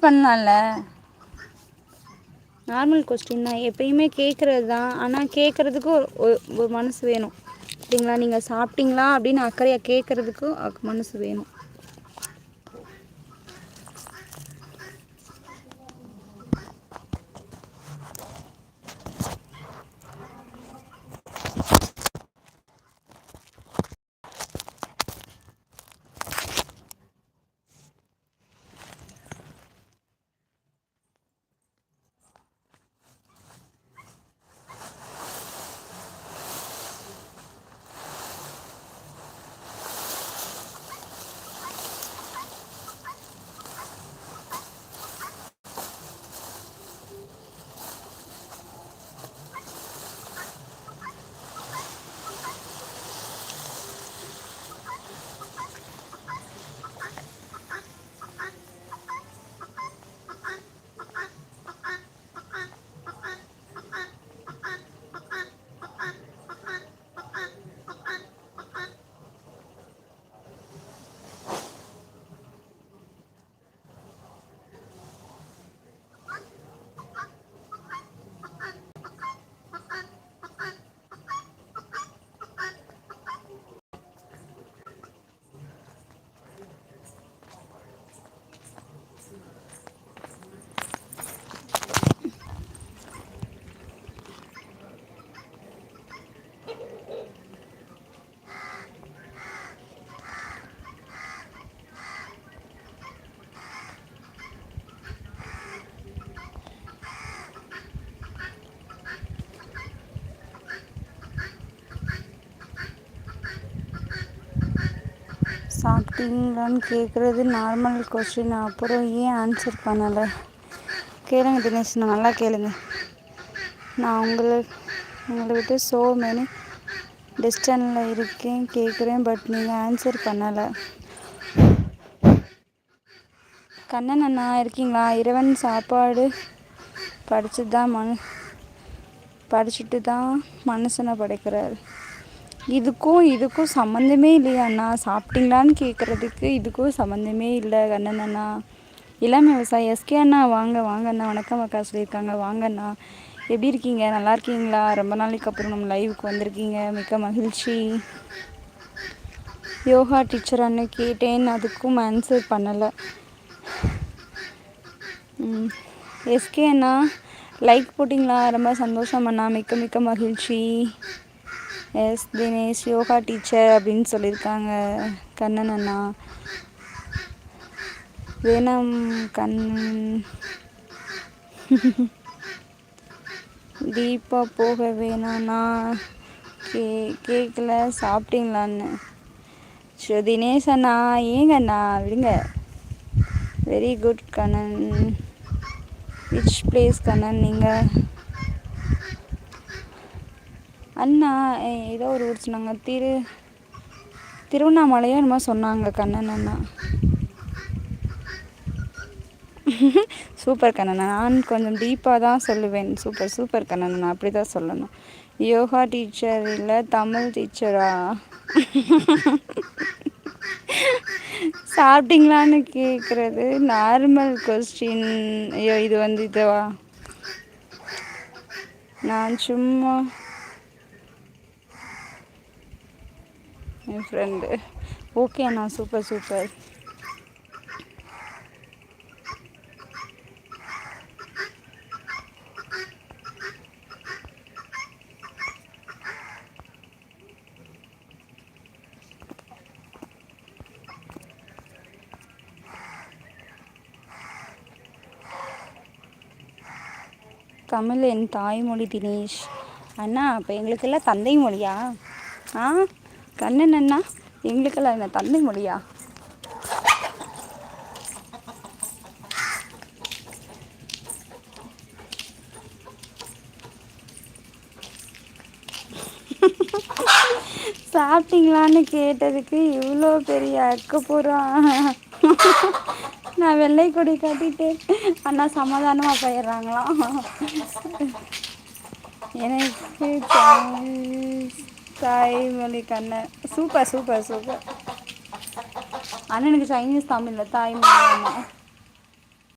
பண்ணலாம்ல. Normal question தான், எப்பயுமே கேட்குறது தான். ஆனால் கேட்குறதுக்கு ஒரு மனசு வேணும் சரிங்களா. நீங்கள் சாப்பிட்டீங்களா அப்படின்னு அக்கறையாக கேட்குறதுக்கு மனசு வேணும். சாப்பிட்டீங்களான்னு கேட்குறது நார்மல் கொஸ்டின். அப்புறம் ஏன் ஆன்சர் பண்ணலை? கேளுங்க தினேஷ், நான் நல்லா கேளுங்க. நான் உங்களை விட்டு ஸோ மெனி டிஸ்டன்ஸில் இருக்கேன் கேட்குறேன், பட் நீங்கள் ஆன்சர் பண்ணலை. கண்ணன் அண்ணா இருக்கீங்களா? இறைவன் சாப்பாடு படிச்சுட்டு தான் மனுஷனை படைக்கிறார். இதுக்கும் சம்மந்தமே இல்லையா அண்ணா? சாப்பிட்டீங்களான்னு கேட்குறதுக்கு இதுக்கும் சம்மந்தமே இல்லை கண்ணன் அண்ணா. இளம் விவசாயி எஸ்கே அண்ணா வாங்க அண்ணா, வணக்கம் அக்கா சொல்லியிருக்காங்க. வாங்க அண்ணா, எப்படி இருக்கீங்க? நல்லா இருக்கீங்களா? ரொம்ப நாளைக்கு அப்புறம் நம்ம லைவுக்கு வந்திருக்கீங்க, மிக்க மகிழ்ச்சி. யோகா டீச்சர் அண்ணு கேட்டேன், அதுக்கும் ஆன்சர் பண்ணலை. எஸ்கே அண்ணா லைக் போட்டிங்களா? ரொம்ப சந்தோஷம் அண்ணா, மிக்க மகிழ்ச்சி. எஸ் தினேஷ் யோகா டீச்சர் அப்படின்னு சொல்லியிருக்காங்க கண்ணன் அண்ணா. வேணாம் கண்ணன் தீபா போக வேணாண்ணா கேட்கல சாப்பிட்டீங்களான்னு. ஸோ தினேஷ் அண்ணா ஏங்க அண்ணா விடுங்க. Very good Kannan. Which place Kannan நீங்கள்? அண்ணா ஏதோ ஒரு ஊர் சொன்னாங்க, திருவண்ணாமலையோ என்னமோ சொன்னாங்க கண்ணன் அண்ணா. சூப்பர் கண்ணன், நான் கொஞ்சம் டீப்பாக தான் சொல்லுவேன். சூப்பர் கண்ணன், நான் அப்படி தான் சொல்லணும். யோகா டீச்சர் இல்லை தமிழ் டீச்சரா? சாப்பிட்டீங்களான்னு கேட்குறது நார்மல் கொஸ்டின். ஐயோ இது இதுவா? நான் சும்மா என் ஃப்ரெண்டு. ஓகே அண்ணா, சூப்பர். தமிழ் என் தாய்மொழி தினேஷ் அண்ணா. அப்போ எங்களுக்கெல்லாம் தந்தை மொழியா? கண்ணன் அண்ணா, எங்களுக்கெல்லாம் என்ன தந்தை மொழியா? சாப்பிட்டீங்களான்னு கேட்டதுக்கு இவ்வளோ பெரிய அக்கப்பூர்வம். நான் வெள்ளை கொடி கட்டிட்டு அண்ணா சமாதானமாக போயிடுறாங்களாம். எனக்கு தாய்மொழி கண்ணன். சூப்பர். அண்ணனுக்கு சைனீஸ் தமிழில் தாய்மொழி.